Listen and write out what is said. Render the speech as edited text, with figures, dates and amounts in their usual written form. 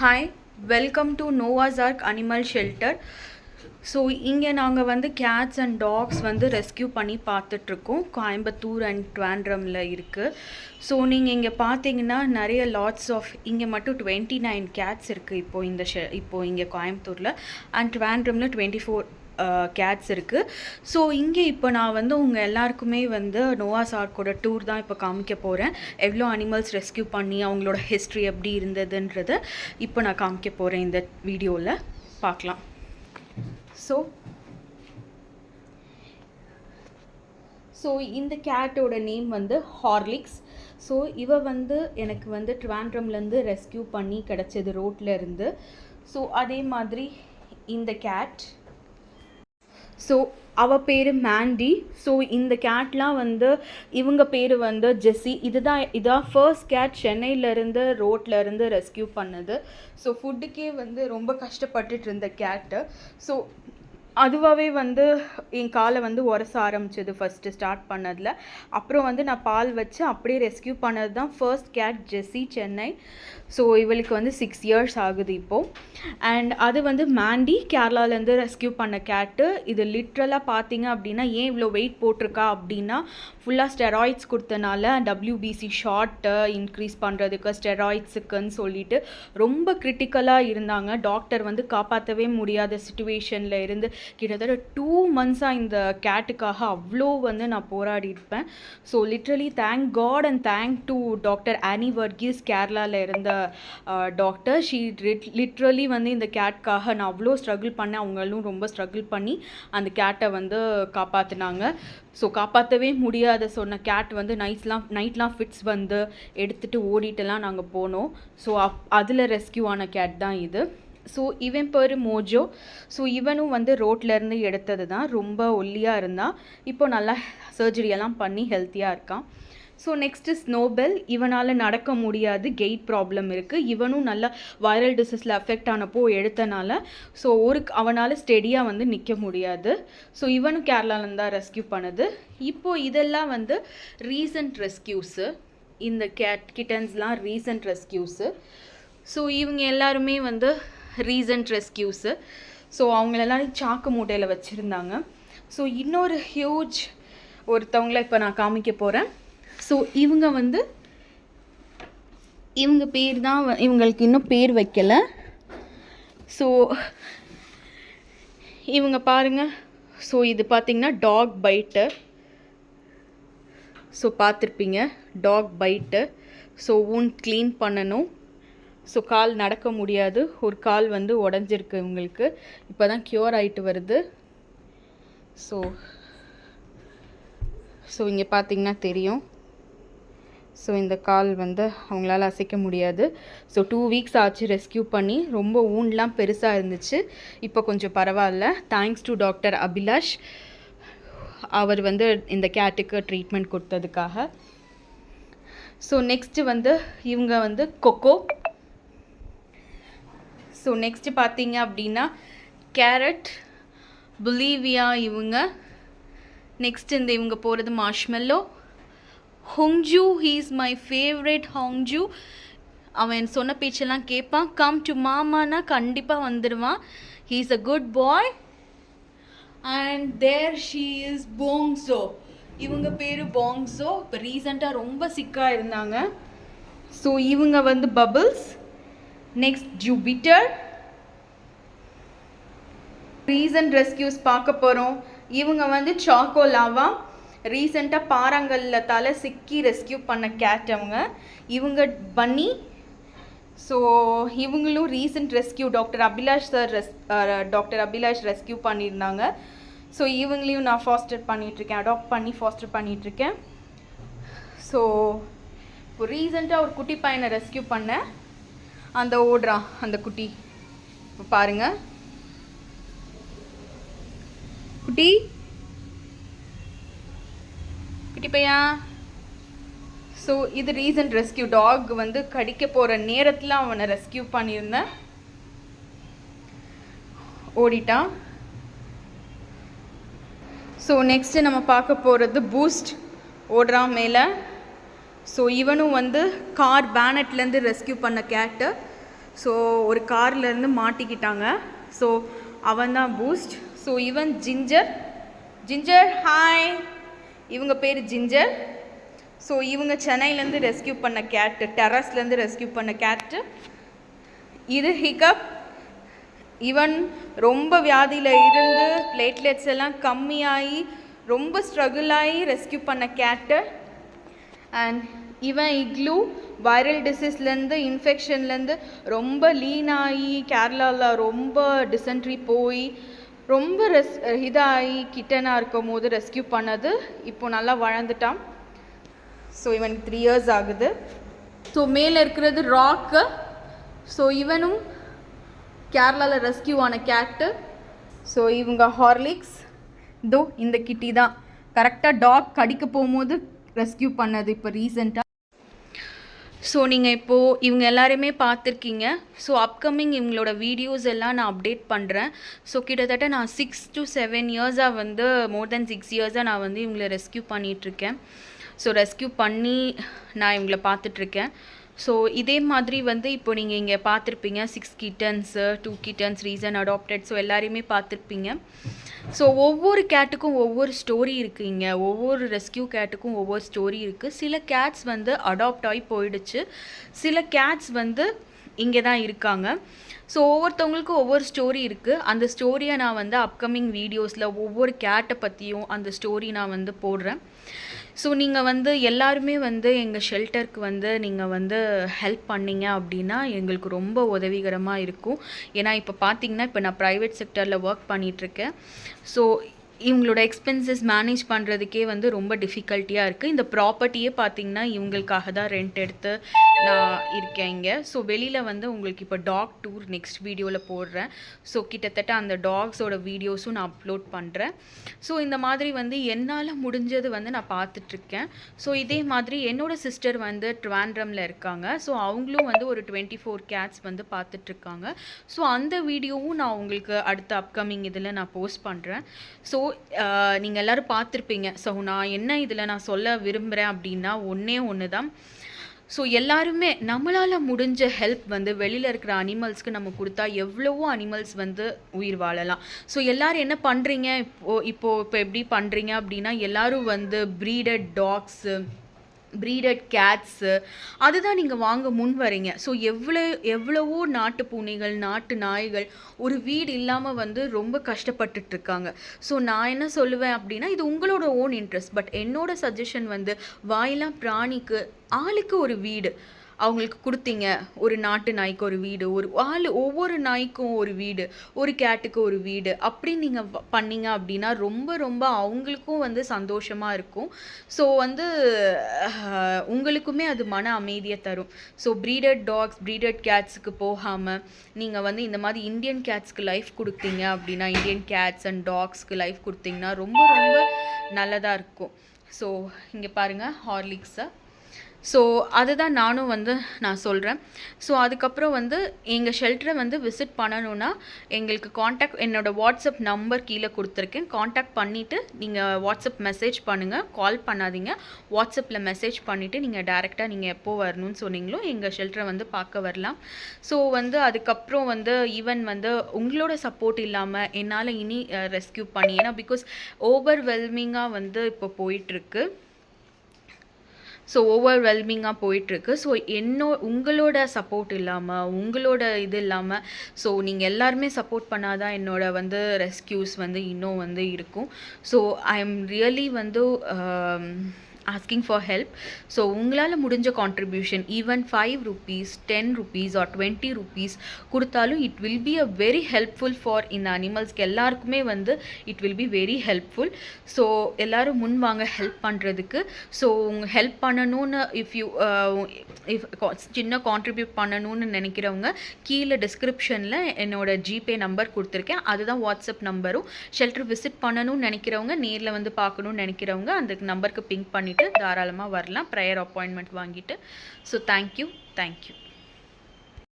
Hi, welcome to Noah's ark animal shelter. So இங்கே நாங்கள் வந்து கேட்ஸ் அண்ட் டாக்ஸ் வந்து ரெஸ்க்யூ பண்ணி பார்த்துட்ருக்கோம். கோயம்புத்தூர் அண்ட் ட்ராண்ட்ரமில் இருக்குது. ஸோ நீங்கள் இங்கே பார்த்தீங்கன்னா நிறைய லாட்ஸ் ஆஃப் இங்கே மட்டும் 29 கேட்ஸ் இருக்குது இப்போது இங்கே கோயம்புத்தூரில். அண்ட் ட்ராண்ட்ரமில் 24 கேட்ஸ் இருக்குது. ஸோ இங்கே இப்போ நான் வந்து உங்கள் எல்லாருக்குமே வந்து நோவாஸ் ஆர்க்கோட டூர் தான் இப்போ காமிக்க போகிறேன். எவ்வளோ அனிமல்ஸ் ரெஸ்க்யூ பண்ணி அவங்களோட ஹிஸ்ட்ரி எப்படி இருந்ததுன்றதை இப்போ நான் காமிக்க போகிறேன். இந்த வீடியோவில் பார்க்கலாம். ஸோ இந்த கேட்டோட நேம் வந்து ஹார்லிக்ஸ். ஸோ இவ வந்து எனக்கு வந்து ட்ராண்ட்ரம்லேருந்து ரெஸ்க்யூ பண்ணி கிடச்சது ரோட்டில் இருந்து. ஸோ அதே மாதிரி இந்த கேட், ஸோ அவள் பேர் மேண்டி. ஸோ இந்த கேட்லாம் வந்து இவங்க பேர் வந்து ஜெஸ்ஸி. இதான் ஃபர்ஸ்ட் கேட் சென்னையிலேருந்து ரோட்லேருந்து ரெஸ்க்யூ பண்ணது. ஸோ ஃபுட்டுக்கே வந்து ரொம்ப கஷ்டப்பட்டுட்டு இருந்த கேட்டு. ஸோ அதுவாகவே வந்து என் காலை வந்து உரச ஆரம்பிச்சது ஃபஸ்ட்டு ஸ்டார்ட் பண்ணதில். அப்புறம் வந்து நான் பால் வச்சு அப்படியே ரெஸ்க்யூ பண்ணது தான் ஃபர்ஸ்ட் கேட் ஜெஸ்ஸி, சென்னை. ஸோ இவளுக்கு வந்து 6 years ஆகுது இப்போது. அண்ட் அது வந்து மேண்டி, கேரளாலேருந்து ரெஸ்க்யூ பண்ண கேட்டு. இது லிட்ரலாக பார்த்தீங்க அப்படின்னா ஏன் இவ்வளோ வெயிட் போட்டிருக்கா அப்படின்னா ஃபுல்லாக ஸ்டெராய்ட்ஸ் கொடுத்தனால WBC ஷார்ட்டை இன்க்ரீஸ் பண்ணுறதுக்கு ஸ்டெராய்ட்ஸுக்குன்னு சொல்லிட்டு ரொம்ப கிரிட்டிக்கலாக இருந்தாங்க. டாக்டர் வந்து காப்பாற்றவே முடியாத சுச்சுவேஷனில் இருந்து கிட்டத்தட்ட 2 months-ஆக இந்த கேட்டுக்காக அவ்வளோ வந்து நான் போராடி இருப்பேன். So literally thank God and thank to doctor Annie Varghese, கேரளாவில் இருந்த டாக்டர். ஷீ லிட்ரலி வந்து இந்த கேட்காக நான் அவ்வளோ ஸ்ட்ரகிள் பண்ணேன். அவங்களும் ரொம்ப ஸ்ட்ரகிள் பண்ணி அந்த கேட்டை வந்து காப்பாற்றினாங்க. ஸோ காப்பாற்றவே முடியாத சொன்ன கேட் வந்து நைட்லாம் ஃபிட்ஸ் வந்து எடுத்துகிட்டு ஓடிட்டுலாம் நாங்கள் போனோம். ஸோ அதில் ரெஸ்க்யூ ஆன கேட் தான் இது. ஸோ இவன் பேர் மோஜோ. ஸோ இவனும் வந்து ரோட்லேருந்து எடுத்தது தான். ரொம்ப ஒல்லியாக இருந்தான். இப்போ நல்லா சர்ஜரியெல்லாம் பண்ணி ஹெல்த்தியாக இருக்கான். So next Snowbell. இவனால் நடக்க முடியாது, கெயிட் ப்ராப்ளம் இருக்குது. இவனும் நல்லா வைரல் டிசீஸில் அஃபெக்ட் ஆனப்போ எடுத்தனால ஸோ அவனால் ஸ்டெடியாக வந்து நிற்க முடியாது. ஸோ இவனும் கேரளாலேருந்து தான் ரெஸ்க்யூ பண்ணுது. இப்போது இதெல்லாம் வந்து ரீசன்ட் ரெஸ்க்யூஸு. இந்த கிட்டன்ஸ்லாம் ரீசன்ட் ரெஸ்க்யூஸு. ஸோ இவங்க எல்லாருமே வந்து ரீசன்ட் ரெஸ்க்யூஸு. ஸோ அவங்களெல்லாம் சாக்கு மூட்டையில் வச்சுருந்தாங்க. ஸோ இன்னொரு ஹியூஜ் ஒருத்தவங்களை இப்போ நான் காமிக்க போகிறேன். ஸோ இவங்க பேர் தான், இவங்களுக்கு இன்னும் பேர் வைக்கலை. ஸோ இவங்க பாருங்கள். ஸோ இது பார்த்திங்கன்னா டாக் பைட்டு. ஸோ பார்த்துருப்பீங்க dog bite. So wound clean பண்ணணும். ஸோ கால் நடக்க முடியாது. ஒரு கால் வந்து உடஞ்சிருக்கு இவங்களுக்கு. இப்போ தான் க்யூர் ஆகிட்டு வருது. ஸோ இங்கே பார்த்திங்கன்னா தெரியும். ஸோ இந்த கால் வந்து அவங்களால அசைக்க முடியாது. ஸோ 2 weeks ஆச்சு ரெஸ்க்யூ பண்ணி. ரொம்ப ஊன்லாம் பெருசாக இருந்துச்சு. இப்போ கொஞ்சம் பரவாயில்ல. Thanks to doctor Abhilash. அவர் வந்து இந்த கேட்டுக்கு ட்ரீட்மெண்ட் கொடுத்ததுக்காக. ஸோ நெக்ஸ்ட்டு வந்து இவங்க வந்து கொக்கோ. ஸோ நெக்ஸ்ட்டு பார்த்தீங்க அப்படின்னா கேரட், புலீவியா இவங்க. நெக்ஸ்ட் இவங்க போகிறது marshmallow. Hongju, he is my favourite. Hongju அவன் சொன்ன பேச்செல்லாம் கேட்பான். கம் டு மாமானா கண்டிப்பாக வந்துடுவான். He is a good boy. And there she is Bongso. இவங்க பேர் போங்ஸோ. இப்போ ரீசெண்டாக ரொம்ப சிக்காக இருந்தாங்க. ஸோ இவங்க வந்து bubbles. Next Jupiter. Recent rescues பார்க்க போகிறோம். இவங்க வந்து சாக்கோ லாவா. ரீசெண்டாக பாறாங்கல்ல தலை சிக்கி ரெஸ்க்யூ பண்ண கேட் அவங்க. இவங்க பன்னி. ஸோ இவங்களும் recent rescue doctor Abhilash rescue பண்ணியிருந்தாங்க. ஸோ இவங்களையும் நான் ஃபாஸ்டர் பண்ணிகிட்ருக்கேன், அடாப்ட் பண்ணி ஃபாஸ்டர் பண்ணிகிட்ருக்கேன். ஸோ இப்போ ரீசெண்டாக ஒரு குட்டி பையனை ரெஸ்க்யூ பண்ணேன். அந்த ஓடுறான் அந்த குட்டி. இப்போ பாருங்கள் குட்டி குட்டி பையன். ஸோ இது ரீசன்ட் ரெஸ்க்யூ. டாக் வந்து கடிக்க போகிற நேரத்தில் அவனை ரெஸ்க்யூ பண்ணியிருந்தேன். ஓடிட்டான். ஸோ நெக்ஸ்ட்டு நம்ம பார்க்க போகிறது பூஸ்ட். ஓடுறான் மேலே. ஸோ இவனும் வந்து கார் பேனட்லேருந்து ரெஸ்க்யூ பண்ண கேட்டு. ஸோ ஒரு கார்லேருந்து மாட்டிக்கிட்டாங்க. ஸோ அவன் தான் பூஸ்ட். ஸோ இவன் ஜிஞ்சர். Ginger hi. இவங்க பேர் ஜிஞ்சர். ஸோ இவங்க சென்னையிலேருந்து ரெஸ்கியூ பண்ண கேட்டு, டெரஸ்லேருந்து ரெஸ்கியூ பண்ண கேட்டு. இது ஹிகப். இவன் ரொம்ப வியாதியில் இருந்து பிளேட்லெட்ஸ் எல்லாம் கம்மியாகி ரொம்ப ஸ்ட்ரகிள் ஆகி ரெஸ்கியூ பண்ண கேட்டு. அண்ட் இவன் இக்லூ. வைரல் டிசீஸ்லேருந்து இன்ஃபெக்ஷன்லேருந்து ரொம்ப லீன் ஆகி கேரளாவில் ரொம்ப டிசென்ட்ரி போய் ரொம்ப இதாகி கிட்டனாக இருக்கும் போது ரெஸ்கியூ பண்ணது. இப்போ நல்லா வளர்ந்துட்டான். ஸோ இவனுக்கு 3 years ஆகுது. ஸோ மேலே இருக்கிறது ராக்கு. ஸோ இவனும் கேரளாவில் ரெஸ்கியூ ஆன கேட்டு. ஸோ இவங்க ஹார்லிக்ஸ். இதோ இந்த கிட்டி தான் கரெக்டாக டாக் கடிக்க போகும்போது ரெஸ்கியூ பண்ணது இப்போ ரீசெண்டாக. ஸோ நீங்கள் இப்போது இவங்க எல்லாருமே பார்த்துருக்கீங்க. ஸோ அப்கமிங் இவங்களோட வீடியோஸ் எல்லாம் நான் அப்டேட் பண்ணுறேன். ஸோ கிட்டத்தட்ட நான் 6 to 7 yearsஆக வந்து மோர் தென் 6 yearsஆக நான் வந்து இவங்களை ரெஸ்கியூ பண்ணிகிட்ருக்கேன். ஸோ ரெஸ்கியூ பண்ணி நான் இவங்களை பார்த்துட்ருக்கேன். ஸோ இதே மாதிரி வந்து இப்போ நீங்கள் இங்கே பார்த்துருப்பீங்க 6 kittens, 2 kittens recent adopted. So எல்லாரையுமே பார்த்துருப்பீங்க. ஸோ ஒவ்வொரு கேட்டுக்கும் ஒவ்வொரு ஸ்டோரி இருக்குது. இங்கே ஒவ்வொரு ரெஸ்கியூ கேட்டுக்கும் ஒவ்வொரு ஸ்டோரி இருக்குது. சில கேட்ஸ் வந்து அடாப்ட் ஆகி போயிடுச்சு, சில கேட்ஸ் வந்து இங்கே தான் இருக்காங்க. ஸோ ஒவ்வொருத்தவங்களுக்கும் ஒவ்வொரு ஸ்டோரி இருக்குது. அந்த ஸ்டோரியை நான் வந்து அப்கமிங் வீடியோஸில் ஒவ்வொரு கேட்டை பற்றியும் அந்த ஸ்டோரி நான் வந்து போடுறேன். ஸோ நீங்கள் வந்து எல்லாருமே வந்து எங்கள் ஷெல்டருக்கு வந்து நீங்கள் வந்து ஹெல்ப் பண்ணிங்க அப்படின்னா எங்களுக்கு ரொம்ப உதவிகரமாக இருக்கும். ஏன்னா இப்போ பார்த்தீங்கன்னா இப்போ நான் ப்ரைவேட் செக்டரில் ஒர்க் பண்ணிகிட்ருக்கேன். ஸோ இவங்களோட எக்ஸ்பென்சஸ் மேனேஜ் பண்ணுறதுக்கே வந்து ரொம்ப டிஃபிகல்ட்டியாக இருக்குது. இந்த ப்ராப்பர்ட்டியே பார்த்திங்கன்னா இவங்களுக்காக தான் ரெண்ட் எடுத்து நான் இருக்கேன் இங்கே. ஸோ வெளியில் வந்து உங்களுக்கு இப்போ டாக் டூர் நெக்ஸ்ட் வீடியோவில் போடுறேன். ஸோ கிட்டத்தட்ட அந்த டாக்ஸோட வீடியோஸும் நான் அப்லோட் பண்ணுறேன். ஸோ இந்த மாதிரி வந்து என்னால் முடிஞ்சது வந்து நான் பார்த்துட்ருக்கேன். ஸோ இதே மாதிரி என்னோடய சிஸ்டர் வந்து ட்ரிவாண்ட்ரமில் இருக்காங்க. ஸோ அவங்களும் வந்து ஒரு 24 cats வந்து பார்த்துட்ருக்காங்க. ஸோ அந்த வீடியோவும் நான் உங்களுக்கு அடுத்த அப்கமிங் இதில் நான் போஸ்ட் பண்ணுறேன். ஸோ நீங்கள் எல்லோரும் பார்த்துருப்பீங்க. ஸோ நான் என்ன இதில் நான் சொல்ல விரும்புகிறேன் அப்படின்னா ஒன்று தான். ஸோ எல்லாருமே நம்மளால் முடிஞ்ச ஹெல்ப் வந்து வெளியில் இருக்கிற அனிமல்ஸ்க்கு நம்ம கொடுத்தா எவ்வளவோ அனிமல்ஸ் வந்து உயிர் வாழலாம். ஸோ எல்லோரும் என்ன பண்ணுறீங்க இப்போ எப்படி பண்ணுறீங்க அப்படின்னா எல்லோரும் வந்து ப்ரீடட் டாக்ஸு, ப்ரீடட் கேட்ஸு அதுதான் நீங்கள் வாங்க முன் வரீங்க. ஸோ எவ்வளவோ நாட்டு பூனைகள், நாட்டு நாய்கள் ஒரு வீடு இல்லாமல் வந்து ரொம்ப கஷ்டப்பட்டுட்ருக்காங்க. ஸோ நான் என்ன சொல்லுவேன் அப்படின்னா இது உங்களோட ஓன் இன்ட்ரெஸ்ட். பட் என்னோட சஜஷன் வந்து வாயிலாம் பிராணிக்கு ஆளுக்கு ஒரு வீடு அவங்களுக்கு கொடுத்தீங்க. ஒரு நாட்டு நாய்க்கு ஒரு வீடு, ஒவ்வொரு நாய்க்கும் ஒரு வீடு, ஒரு கேட்டுக்கு ஒரு வீடு அப்படி நீங்கள் பண்ணீங்க அப்படின்னா ரொம்ப ரொம்ப அவங்களுக்கும் வந்து சந்தோஷமாக இருக்கும். ஸோ வந்து உங்களுக்குமே அது மன அமைதியை தரும். ஸோ ப்ரீடட் டாக்ஸ், ப்ரீடட் கேட்ஸுக்கு போகாமல் நீங்கள் வந்து இந்த மாதிரி இந்தியன் கேட்ஸ்க்கு லைஃப் கொடுத்தீங்க அப்படின்னா, இந்தியன் கேட்ஸ் அண்ட் டாக்ஸ்க்கு லைஃப் கொடுத்தீங்கன்னா ரொம்ப ரொம்ப நல்லதாக இருக்கும். ஸோ இங்கே பாருங்கள் ஹார்லிக்ஸை. ஸோ அதுதான் நானும் வந்து நான் சொல்கிறேன். ஸோ அதுக்கப்புறம் வந்து எங்கள் ஷெல்டரை வந்து விசிட் பண்ணணுன்னா எங்களுக்கு என்னோடய வாட்ஸ்அப் நம்பர் கீழே கொடுத்துருக்கேன். காண்டாக்ட் பண்ணிவிட்டு நீங்கள் வாட்ஸ்அப் மெசேஜ் பண்ணுங்கள். கால் பண்ணாதீங்க. வாட்ஸ்அப்பில் மெசேஜ் பண்ணிவிட்டு நீங்கள் டேரெக்டாக நீங்கள் எப்போ வரணும்னு சொன்னீங்களோ எங்கள் ஷெல்டரை வந்து பார்க்க வரலாம். ஸோ வந்து அதுக்கப்புறம் வந்து ஈவன் வந்து உங்களோட சப்போர்ட் இல்லாமல் என்னால் இனி ரெஸ்கியூ பண்ணி, ஏன்னா பிகாஸ் ஓவர்வெல்மிங்காக வந்து இப்போ போயிட்டுருக்கு. ஸோ ஓவர்வெல்மிங்காக போயிட்டுருக்கு. ஸோ உங்களோட சப்போர்ட் இல்லாமல், உங்களோட இது இல்லாமல், ஸோ நீங்கள் எல்லாருமே சப்போர்ட் பண்ணாதான் என்னோட வந்து ரெஸ்கியூஸ் வந்து இன்னும் வந்து இருக்கும். ஸோ ஐ எம் ரியலி வந்து asking for help. ஸோ உங்களால் முடிஞ்ச contribution even 5 rupees, 10 rupees or 20 rupees கொடுத்தாலும் it will be a very helpful for இந்த அனிமல்ஸ்க்கு எல்லாருக்குமே வந்து it will be very helpful. So எல்லோரும் முன் வாங்க ஹெல்ப் பண்ணுறதுக்கு. ஸோ உங்கள் ஹெல்ப் பண்ணணும்னு இஃப் சின்ன கான்ட்ரிபியூட் பண்ணணும்னு நினைக்கிறவங்க கீழே டிஸ்கிரிப்ஷனில் என்னோட ஜிபே நம்பர் கொடுத்துருக்கேன். அதுதான் வாட்ஸ்அப் நம்பரும். ஷெல்டர் விசிட் பண்ணணும்னு நினைக்கிறவங்க, நேரில் வந்து பார்க்கணுன்னு நினைக்கிறவங்க அந்த நம்பருக்கு பிங்க் பண்ணிவிட்டு தாராளமாக வரலாம் ப்ரேயர் அப்பாயின்மெண்ட் வாங்கிட்டு. So thank you.